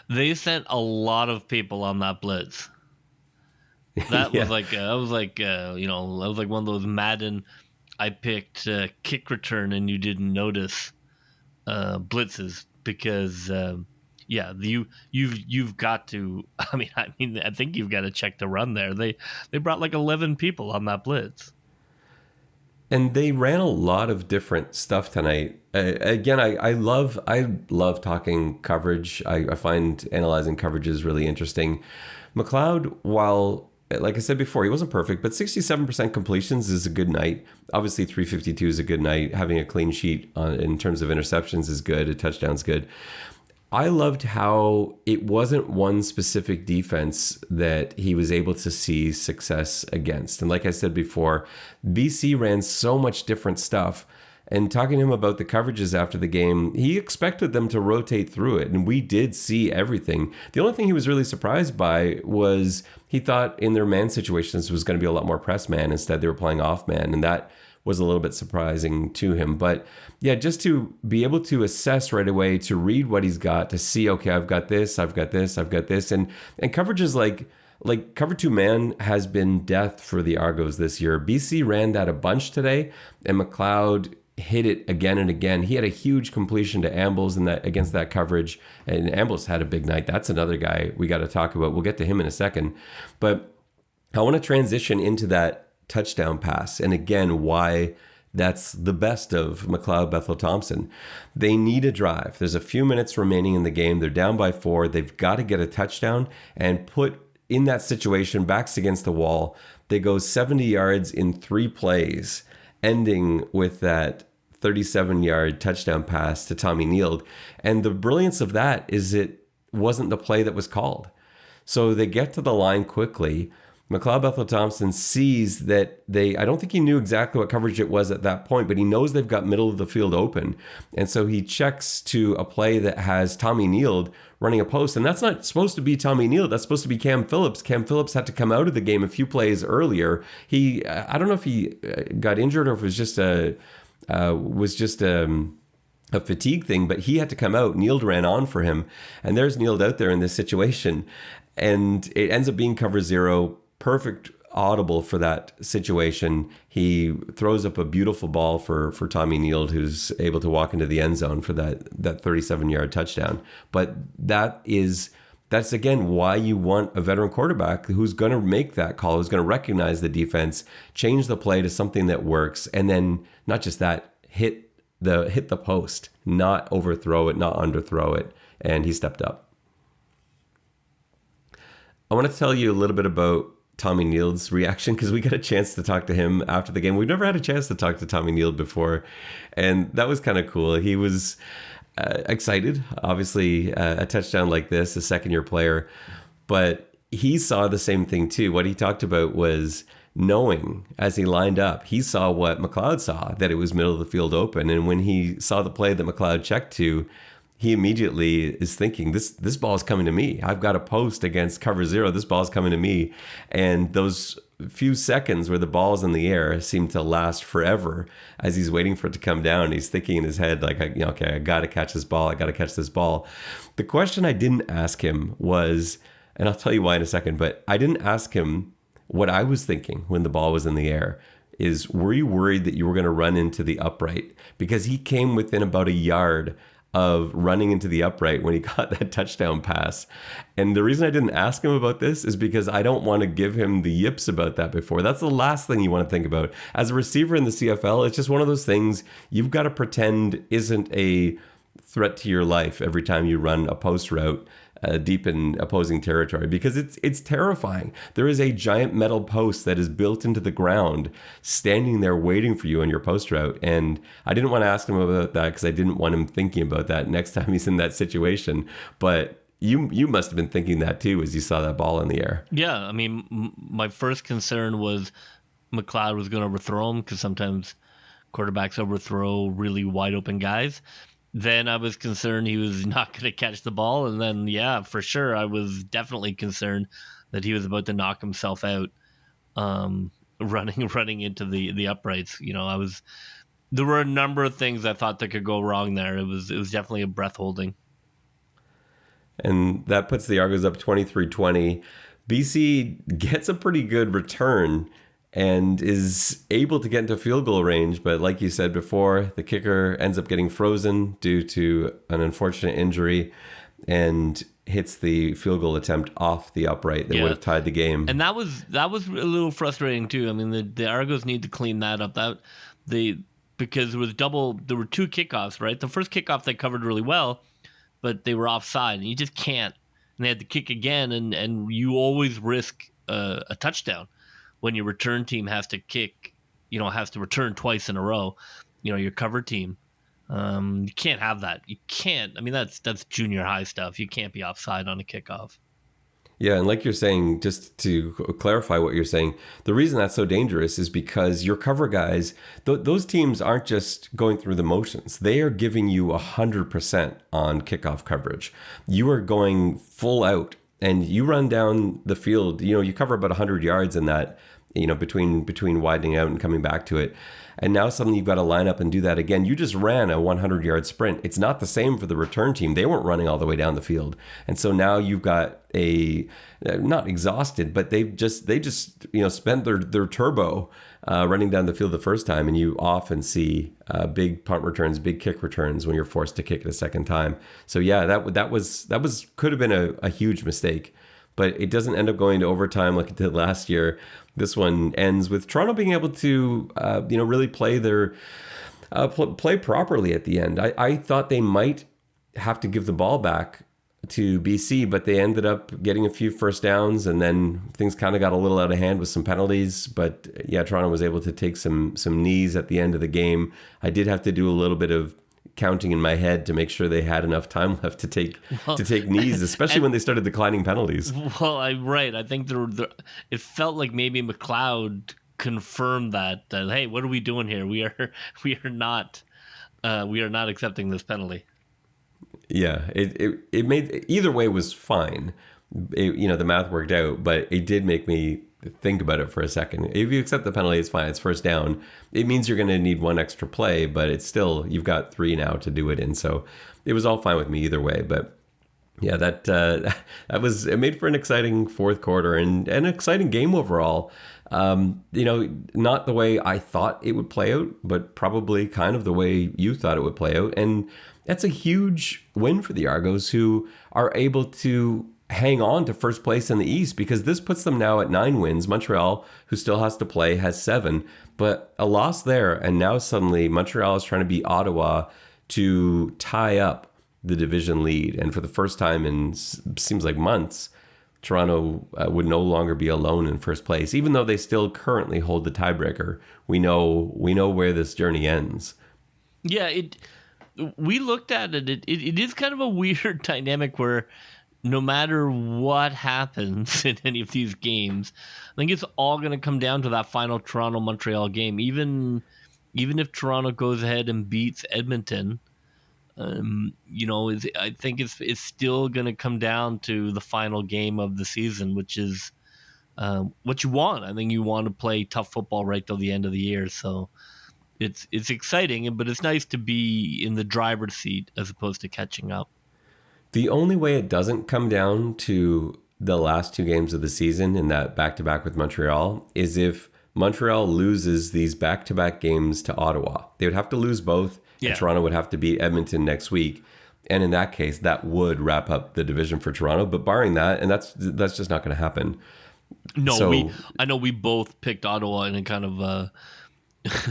they sent a lot of people on that blitz. That was like one of those Madden I picked kick return and you didn't notice blitzes, because you've got to. I think you've got to check the run there. They brought like 11 people on that blitz. And they ran a lot of different stuff tonight. Again, I love talking coverage. I find analyzing coverages really interesting. McLeod, while, like I said before, he wasn't perfect, but 67% completions is a good night. Obviously, 352 is a good night. Having a clean sheet in terms of interceptions is good. A touchdown's good. I loved how it wasn't one specific defense that he was able to see success against. And like I said before, BC ran so much different stuff. And talking to him about the coverages after the game, he expected them to rotate through it, and we did see everything. The only thing he was really surprised by was he thought in their man situations was going to be a lot more press man. Instead, they were playing off man, and that was a little bit surprising to him. But yeah, just to be able to assess right away, to read what he's got, to see, okay, I've got this, I've got this, I've got this. And coverages like cover two man has been death for the Argos this year. BC ran that a bunch today, and McLeod hit it again and again. He had a huge completion to Ambles in that against that coverage, and Ambles had a big night. That's another guy we got to talk about. We'll get to him in a second. But I want to transition into that touchdown pass, and again, why that's the best of McLeod Bethel Thompson. They need a drive. There's a few minutes remaining in the game. They're down by 4. They've got to get a touchdown and put in that situation, backs against the wall. They go 70 yards in 3 plays, ending with that 37-yard touchdown pass to Tommy Neal. And the brilliance of that is it wasn't the play that was called. So they get to the line quickly. McLeod Bethel Thompson sees that I don't think he knew exactly what coverage it was at that point, but he knows they've got middle of the field open. And so he checks to a play that has Tommy Neal running a post. And that's not supposed to be Tommy Neal. That's supposed to be Cam Phillips. Cam Phillips had to come out of the game a few plays earlier. I don't know if he got injured or if it was just a fatigue thing, but he had to come out. Neal ran on for him. And there's Neal out there in this situation. And it ends up being cover 0. Perfect audible for that situation. He throws up a beautiful ball for Tommy Neal, who's able to walk into the end zone for that 37-yard touchdown. But that's again why you want a veteran quarterback who's going to make that call, who's going to recognize the defense, change the play to something that works, and then not just that, hit the post, not overthrow it, not underthrow it. And he stepped up. I want to tell you a little bit about Tommy Neal's reaction, because we got a chance to talk to him after the game. We've never had a chance to talk to Tommy Neal before, and that was kind of cool. He was excited, obviously, a touchdown like this, a second-year player, but he saw the same thing too. What he talked about was knowing as he lined up, he saw what McLeod saw, that it was middle of the field open, and when he saw the play that McLeod checked to, he immediately is thinking, this ball is coming to me. I've got a post against cover 0. This ball is coming to me. And those few seconds where the ball's in the air seem to last forever as he's waiting for it to come down. He's thinking in his head, like, okay, I got to catch this ball. I got to catch this ball. The question I didn't ask him was, and I'll tell you why in a second, but I didn't ask him what I was thinking when the ball was in the air. Is, were you worried that you were going to run into the upright? Because he came within about a yard of running into the upright when he got that touchdown pass. And the reason I didn't ask him about this is because I don't want to give him the yips about that before. That's the last thing you want to think about. As a receiver in the CFL, it's just one of those things you've got to pretend isn't a threat to your life every time you run a post route deep in opposing territory, because it's terrifying. There is a giant metal post that is built into the ground, standing there waiting for you on your post route. And I didn't want to ask him about that because I didn't want him thinking about that next time he's in that situation. But you must have been thinking that too as you saw that ball in the air. Yeah, I mean, my first concern was McLeod was going to overthrow him, because sometimes quarterbacks overthrow really wide open guys. Then I was concerned he was not going to catch the ball. And then, yeah, for sure, I was definitely concerned that he was about to knock himself out running into the uprights. There were a number of things I thought that could go wrong there. It was definitely a breath holding. And that puts the Argos up 23-20. BC gets a pretty good return and is able to get into field goal range. But like you said before, the kicker ends up getting frozen due to an unfortunate injury and hits the field goal attempt off the upright that would have tied the game. And that was a little frustrating too. I mean, the Argos need to clean that up. Because there were 2 kickoffs, right? The first kickoff they covered really well, but they were offside, and you just can't. And they had to kick again, and you always risk a touchdown when your return team has to kick, has to return twice in a row, your cover team. You can't have that. You can't. I mean, that's junior high stuff. You can't be offside on a kickoff. Yeah, and like you're saying, just to clarify what you're saying, the reason that's so dangerous is because your cover guys, those teams aren't just going through the motions. They are giving you 100% on kickoff coverage. You are going full out, and you run down the field. You cover about 100 yards in that, between widening out and coming back to it. And now suddenly you've got to line up and do that again. You just ran a 100-yard sprint. It's not the same for the return team. They weren't running all the way down the field. And so now you've got not exhausted, but they just spent their turbo running down the field the first time. And you often see big punt returns, big kick returns when you're forced to kick it a second time. So yeah, that could have been a huge mistake. But it doesn't end up going to overtime like it did last year. This one ends with Toronto being able to, really play play properly at the end. I thought they might have to give the ball back to BC, but they ended up getting a few first downs, and then things kind of got a little out of hand with some penalties. But yeah, Toronto was able to take some knees at the end of the game. I did have to do a little bit of counting in my head to make sure they had enough time left to take knees, especially when they started declining penalties. Well, I think it felt like maybe McLeod confirmed that hey, what are we doing here? We are not accepting this penalty. Yeah, it made either way was fine. The math worked out, but it did make me think about it for a second. If you accept the penalty, it's fine. It's first down. It means you're going to need one extra play, but it's still, you've got 3 now to do it in. So it was all fine with me either way. But yeah, it made for an exciting fourth quarter and an exciting game overall. Not the way I thought it would play out, but probably kind of the way you thought it would play out. And that's a huge win for the Argos, who are able to hang on to first place in the East, because this puts them now at 9 wins. Montreal, who still has to play, has 7, but a loss there. And now suddenly Montreal is trying to beat Ottawa to tie up the division lead. And for the first time in seems like months, Toronto would no longer be alone in first place, even though they still currently hold the tiebreaker. We know where this journey ends. Yeah, we looked at it. It is kind of a weird dynamic where no matter what happens in any of these games, I think it's all going to come down to that final Toronto-Montreal game. Even if Toronto goes ahead and beats Edmonton, I think it's still going to come down to the final game of the season, which is what you want. I think you want to play tough football right till the end of the year. So it's exciting, but it's nice to be in the driver's seat as opposed to catching up. The only way it doesn't come down to the last 2 games of the season in that back-to-back with Montreal is if Montreal loses these back-to-back games to Ottawa. They would have to lose both, and Toronto would have to beat Edmonton next week. And in that case, that would wrap up the division for Toronto. But barring that, and that's just not going to happen. No, I know we both picked Ottawa in a kind of a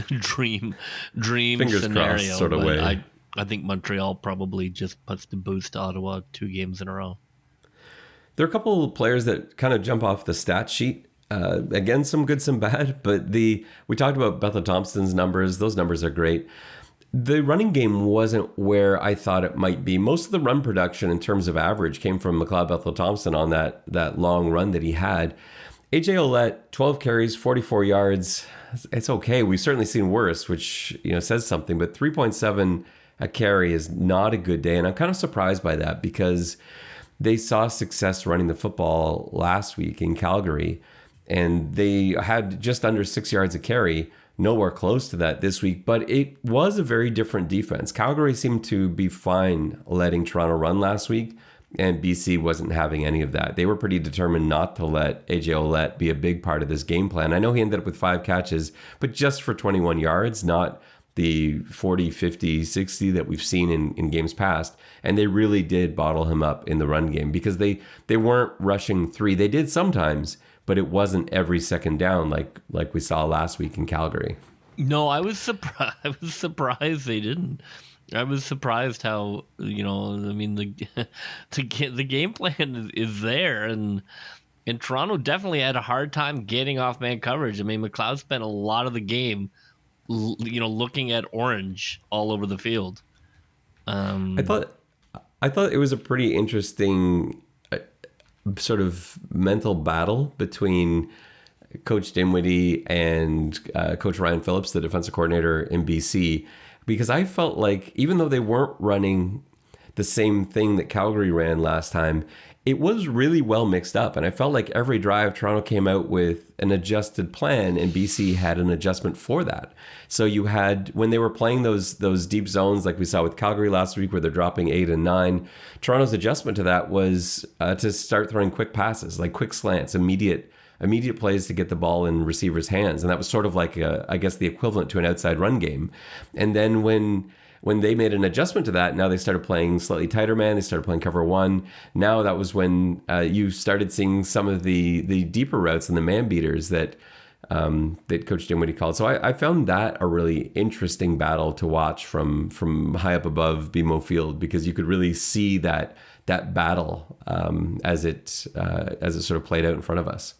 dream fingers scenario. Crossed sort of way. I think Montreal probably just puts the boost to Ottawa 2 games in a row. There are a couple of players that kind of jump off the stat sheet. Again, some good, some bad. But we talked about Bethel Thompson's numbers. Those numbers are great. The running game wasn't where I thought it might be. Most of the run production in terms of average came from McLeod Bethel Thompson on that long run that he had. AJ Ouellette, 12 carries, 44 yards. It's okay. We've certainly seen worse, which says something. But 3.7 a carry is not a good day. And I'm kind of surprised by that, because they saw success running the football last week in Calgary, and they had just under 6 yards a carry, nowhere close to that this week. But it was a very different defense. Calgary seemed to be fine letting Toronto run last week, and BC wasn't having any of that. They were pretty determined not to let AJ Ouellette be a big part of this game plan. I know he ended up with 5 catches, but just for 21 yards, not the 40, 50, 60 that we've seen in games past. And they really did bottle him up in the run game, because they weren't rushing 3. They did sometimes, but it wasn't every second down like we saw last week in Calgary. No, I was surprised. I was surprised they didn't. I was surprised how, the game plan is there, and Toronto definitely had a hard time getting off man coverage. I mean, McLeod spent a lot of the game looking at orange all over the field. I thought it was a pretty interesting sort of mental battle between Coach Dinwiddie and Coach Ryan Phillips, the defensive coordinator in BC, because I felt like even though they weren't running the same thing that Calgary ran last time, it was really well mixed up. And I felt like every drive, Toronto came out with an adjusted plan and BC had an adjustment for that. So you had, when they were playing those deep zones like we saw with Calgary last week where they're dropping 8 and 9, Toronto's adjustment to that was to start throwing quick passes, like quick slants, immediate plays to get the ball in receivers' hands. And that was sort of like, I guess, the equivalent to an outside run game. And then when they made an adjustment to that, now they started playing slightly tighter man. They started playing cover one. Now that was when you started seeing some of the deeper routes and the man beaters that Coach Dinwiddie called. So I found that a really interesting battle to watch from high up above BMO Field, because you could really see that battle as it sort of played out in front of us.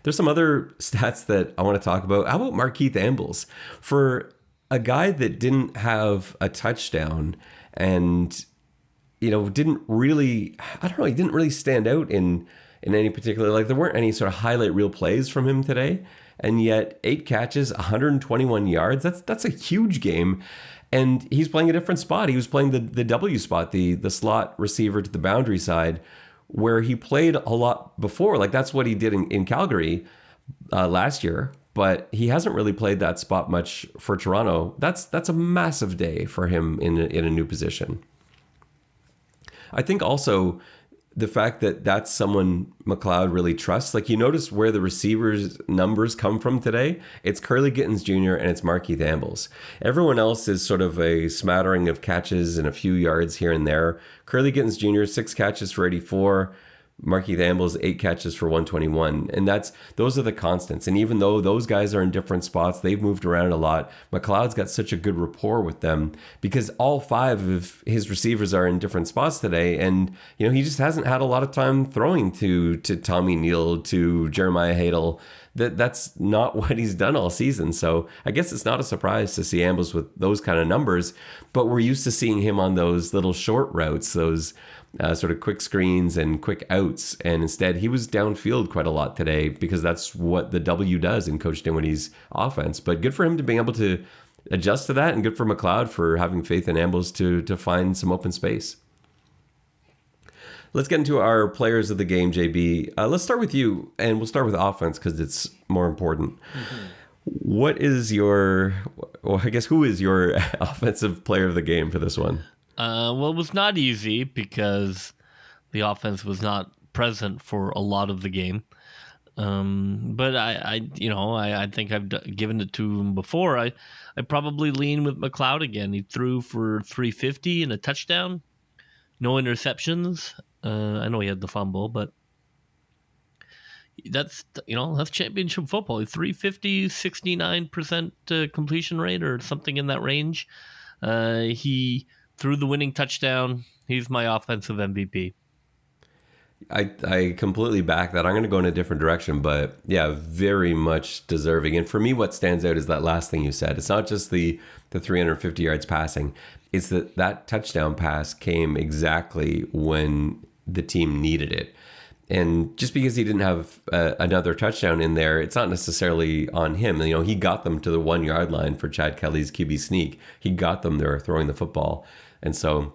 There's some other stats that I want to talk about. How about Marquis Ambles? For a guy that didn't have a touchdown and, didn't really stand out in any particular, like there weren't any sort of highlight reel plays from him today. And yet 8 catches, 121 yards. That's a huge game. And he's playing a different spot. He was playing the W spot, the slot receiver to the boundary side, where he played a lot before. Like that's what he did in Calgary last year, but he hasn't really played that spot much for Toronto. That's a massive day for him in a new position. I think also the fact that that's someone McLeod really trusts. Like you notice where the receivers' numbers come from today. It's Curly Gittins Jr. and it's Marquis Ambles. Everyone else is sort of a smattering of catches and a few yards here and there. Curly Gittins Jr., 6 catches for 84. Marquis Ambles, 8 catches for 121. And those are the constants. And even though those guys are in different spots, they've moved around a lot. McLeod's got such a good rapport with them because all 5 of his receivers are in different spots today. And, he just hasn't had a lot of time throwing to Tommy Neal, to Jeremiah Hadel. That's not what he's done all season. So I guess it's not a surprise to see Ambles with those kind of numbers, but we're used to seeing him on those little short routes, those sort of quick screens and quick outs. And instead he was downfield quite a lot today because that's what the W does in Coach Dinwiddie's offense. But good for him to being able to adjust to that, and good for McLeod for having faith in Ambles to find some open space. Let's get into our players of the game, JB. Let's start with you, and we'll start with offense because it's more important. Mm-hmm. What is who is your offensive player of the game for this one? Well, it was not easy because the offense was not present for a lot of the game. But I think I've given it to him before. I probably lean with McLeod again. He threw for 350 and a touchdown, no interceptions. I know he had the fumble, but that's championship football. 350, 69% completion rate or something in that range. He threw the winning touchdown. He's my offensive MVP. I completely back that. I'm going to go in a different direction, but yeah, very much deserving. And for me, what stands out is that last thing you said. It's not just the 350 yards passing. It's that touchdown pass came exactly when the team needed it. And just because he didn't have another touchdown in there, it's not necessarily on him. He got them to the 1 yard line for Chad Kelly's QB sneak. He got them there throwing the football. And so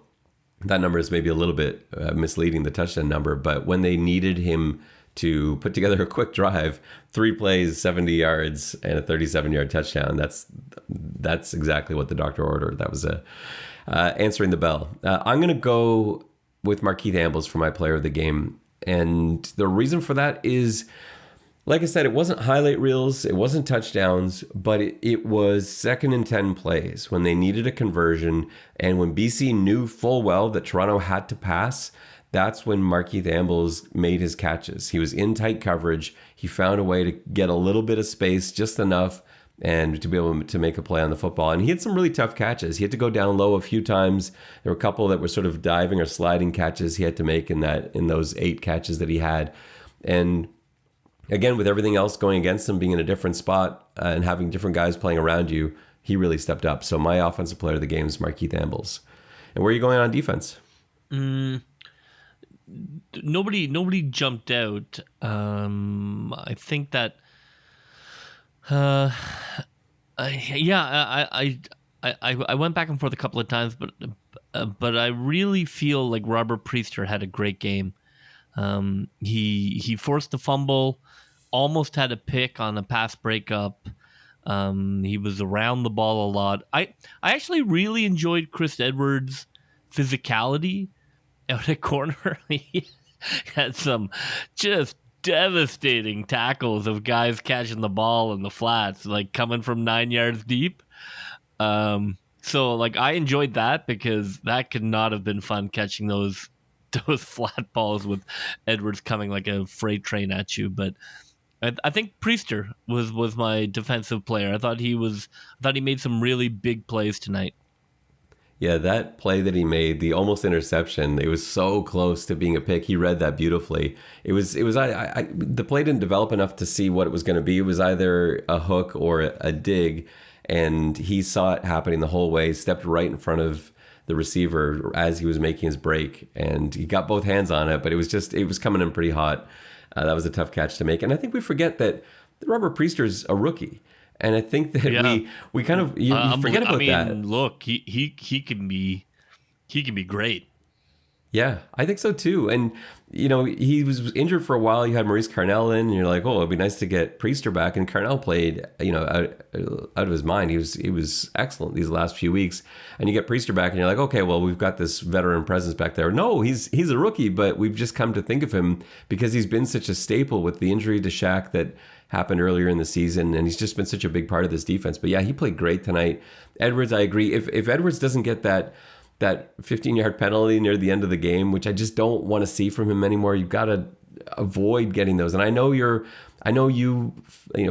that number is maybe a little bit misleading, the touchdown number. But when they needed him to put together a quick drive, 3 plays, 70 yards, and a 37-yard touchdown, that's exactly what the doctor ordered. That was answering the bell. I'm going to go with Marquis Ambles for my player of the game. And the reason for that is, like I said, it wasn't highlight reels, it wasn't touchdowns, but it was 2nd and 10 plays when they needed a conversion. And when BC knew full well that Toronto had to pass, that's when Marquis Ambles made his catches. He was in tight coverage. He found a way to get a little bit of space, just enough, and to be able to make a play on the football. And he had some really tough catches. He had to go down low a few times. There were a couple that were sort of diving or sliding catches he had to make in those 8 catches that he had. And again, with everything else going against him, being in a different spot and having different guys playing around you, he really stepped up. So my offensive player of the game is Marquis Ambles. And where are you going on defense? nobody jumped out. I think that uh, I went back and forth a couple of times, but I really feel like Robert Priester had a great game. He forced a fumble, almost had a pick on a pass breakup. He was around the ball a lot. I actually really enjoyed Chris Edwards' physicality out at corner. He had some just devastating tackles of guys catching the ball in the flats, like coming from 9 yards deep. So like I enjoyed that because that could not have been fun catching those flat balls with Edwards coming like a freight train at you. But I think Priester was my defensive player. I thought he made some really big plays tonight. Yeah, that play that he made, the almost interception, it was so close to being a pick. He read that beautifully. The play didn't develop enough to see what it was going to be. It was either a hook or a dig, and he saw it happening the whole way, stepped right in front of the receiver as he was making his break, and he got both hands on it, but it was coming in pretty hot. That was a tough catch to make. And I think we forget that Robert Priester's a rookie. And I think that we kind of you forget about that. Look, he can be great. Yeah, I think so too. And he was injured for a while. You had Maurice Carnell in, and you're like, oh, it'd be nice to get Priester back. And Carnell played, out of his mind. He was excellent these last few weeks. And you get Priester back, and you're like, okay, well, we've got this veteran presence back there. No, he's a rookie, but we've just come to think of him because he's been such a staple with the injury to Shaq that happened earlier in the season, and he's just been such a big part of this defense. But yeah, he played great tonight. Edwards, I agree. If Edwards doesn't get that 15-yard penalty near the end of the game, which I just don't want to see from him anymore, you've got to avoid getting those. And I know you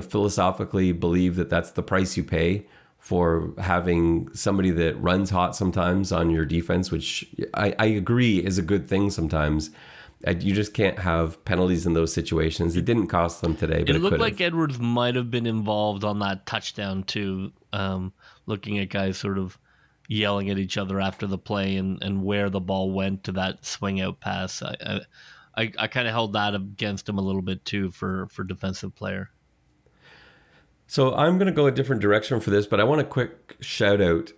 philosophically believe that that's the price you pay for having somebody that runs hot sometimes on your defense, which I agree is a good thing sometimes. You just can't have penalties in those situations. It didn't cost them today, but it looked could've. like Edwards might have been involved on that touchdown too, looking at guys sort of yelling at each other after the play and where the ball went to that swing out pass. I kind of held that against him a little bit too for defensive player. So I'm going to go a different direction for this, but I want a quick shout out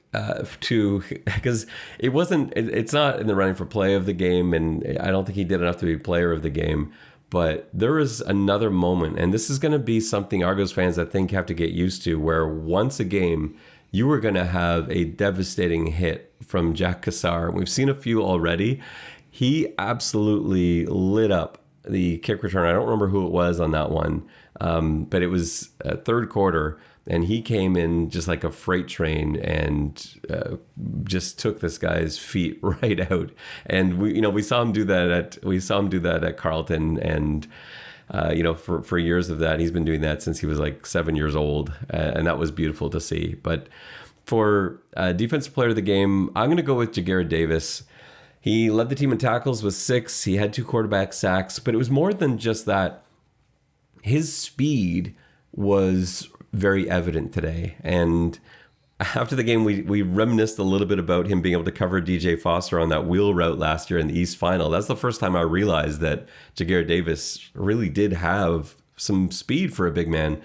to, because it's not in the running for play of the game, and I don't think he did enough to be player of the game, but there is another moment, and this is going to be something Argos fans I think have to get used to, where once a game you were going to have a devastating hit from Jack Cassar. We've seen a few already. He absolutely lit up the kick return. I don't remember who it was on that one. But it was third quarter, and he came in just like a freight train and just took this guy's feet right out. And we saw him do that at Carleton, and for years of that, he's been doing that since he was like 7 years old, and that was beautiful to see. But for defensive player of the game, I'm going to go with Ja'Gared Davis. He led the team in tackles with 6. He had 2 quarterback sacks, but it was more than just that. His speed was very evident today. And after the game, we reminisced a little bit about him being able to cover DJ Foster on that wheel route last year in the East Final. That's the first time I realized that Ja'Gared Davis really did have some speed for a big man.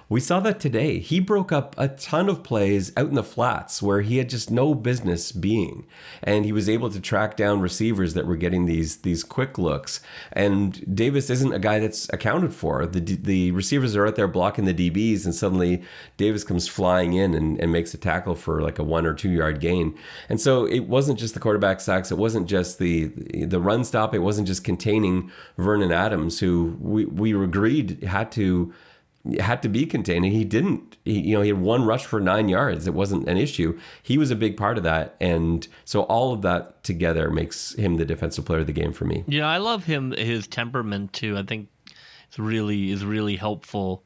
We saw that today. He broke up a ton of plays out in the flats where he had just no business being. And he was able to track down receivers that were getting these quick looks. And Davis isn't a guy that's accounted for. The receivers are out there blocking the DBs, and suddenly Davis comes flying in and makes a tackle for like a 1 or 2 yard gain. And so it wasn't just the quarterback sacks. It wasn't just the run stop. It wasn't just containing Vernon Adams, who we agreed had to be contained, and he didn't. He had 1 rush for 9 yards. It wasn't an issue. He was a big part of that, and so all of that together makes him the defensive player of the game for me. Yeah, I love his temperament too. I think it's really helpful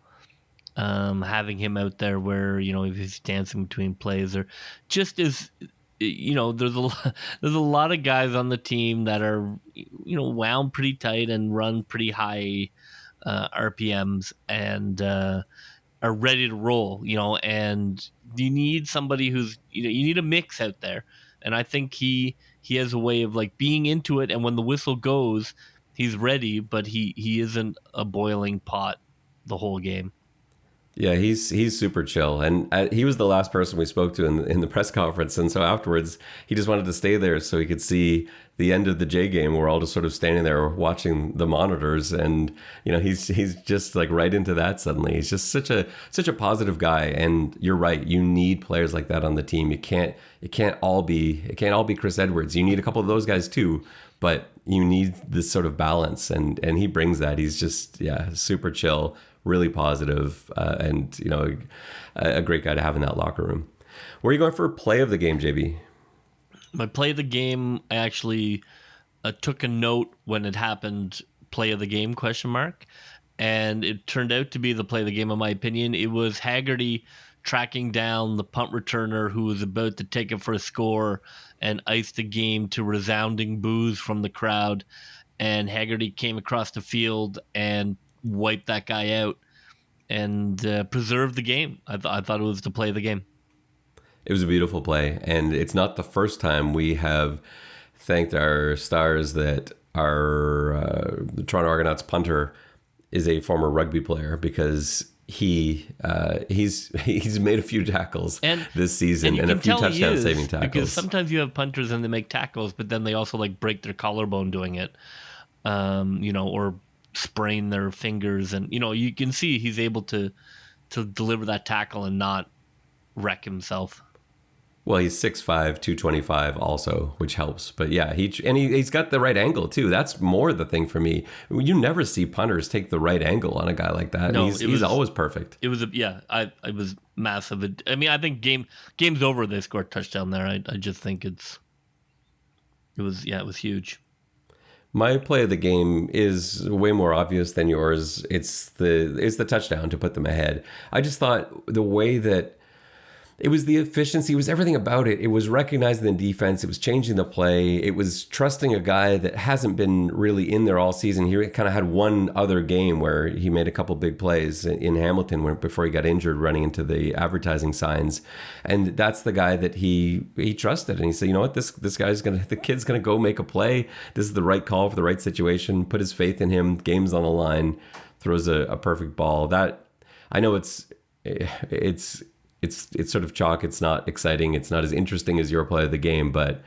having him out there where if he's dancing between plays or just as there's a lot of guys on the team that are wound pretty tight and run pretty high RPMs and are ready to roll, and you need somebody who's, you need a mix out there. And I think he has a way of like being into it. And when the whistle goes, he's ready, but he isn't a boiling pot the whole game. Yeah, he's super chill, and he was the last person we spoke to in the press conference, and so afterwards he just wanted to stay there so he could see the end of the J game. We're all just sort of standing there watching the monitors, and he's just like right into that suddenly. He's just such a positive guy, and you're right. You need players like that on the team. It can't all be Chris Edwards. You need a couple of those guys too, but you need this sort of balance, and he brings that. He's just super chill, really positive, and a great guy to have in that locker room. Where are you going for play of the game, JB? My play of the game, I actually took a note when it happened, play of the game, ? And it turned out to be the play of the game, in my opinion. It was Haggerty tracking down the punt returner who was about to take it for a score and ice the game to resounding boos from the crowd. And Haggerty came across the field and wiped that guy out and preserved the game. I thought it was the play of the game. It was a beautiful play, and it's not the first time we have thanked our stars that the Toronto Argonauts punter is a former rugby player, because he's made a few tackles this season and a few touchdown saving tackles. Because sometimes you have punters and they make tackles, but then they also like break their collarbone doing it, or sprain their fingers, and you can see he's able to deliver that tackle and not wreck himself. Well, he's 6'5", 225 also, which helps. But yeah, he's got the right angle too. That's more the thing for me. You never see punters take the right angle on a guy like that. No, he's always perfect. It was it was massive. I mean, I think game's over. They scored a touchdown there. I just think it was huge. My play of the game is way more obvious than yours. It's the touchdown to put them ahead. I just thought the way that it was the efficiency, it was everything about it. It was recognizing the defense. It was changing the play. It was trusting a guy that hasn't been really in there all season. He kind of had one other game where he made a couple big plays in Hamilton before he got injured running into the advertising signs. And that's the guy that he trusted. And he said, you know what, the kid's going to go make a play. This is the right call for the right situation. Put his faith in him. Game's on the line. Throws a perfect ball. That, I know it's sort of chalk. It's not exciting. It's not as interesting as your play of the game, but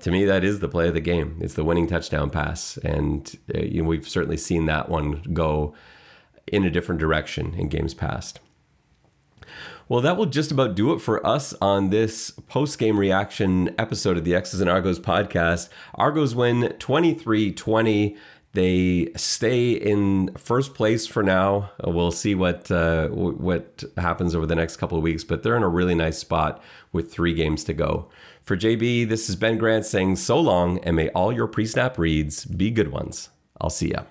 to me, that is the play of the game. It's the winning touchdown pass, and we've certainly seen that one go in a different direction in games past. Well, that will just about do it for us on this post-game reaction episode of the X's and Argos podcast. Argos win 23-20. They stay in first place for now. We'll see what happens over the next couple of weeks, but they're in a really nice spot with 3 games to go. For JB, this is Ben Grant saying so long, and may all your pre-snap reads be good ones. I'll see ya.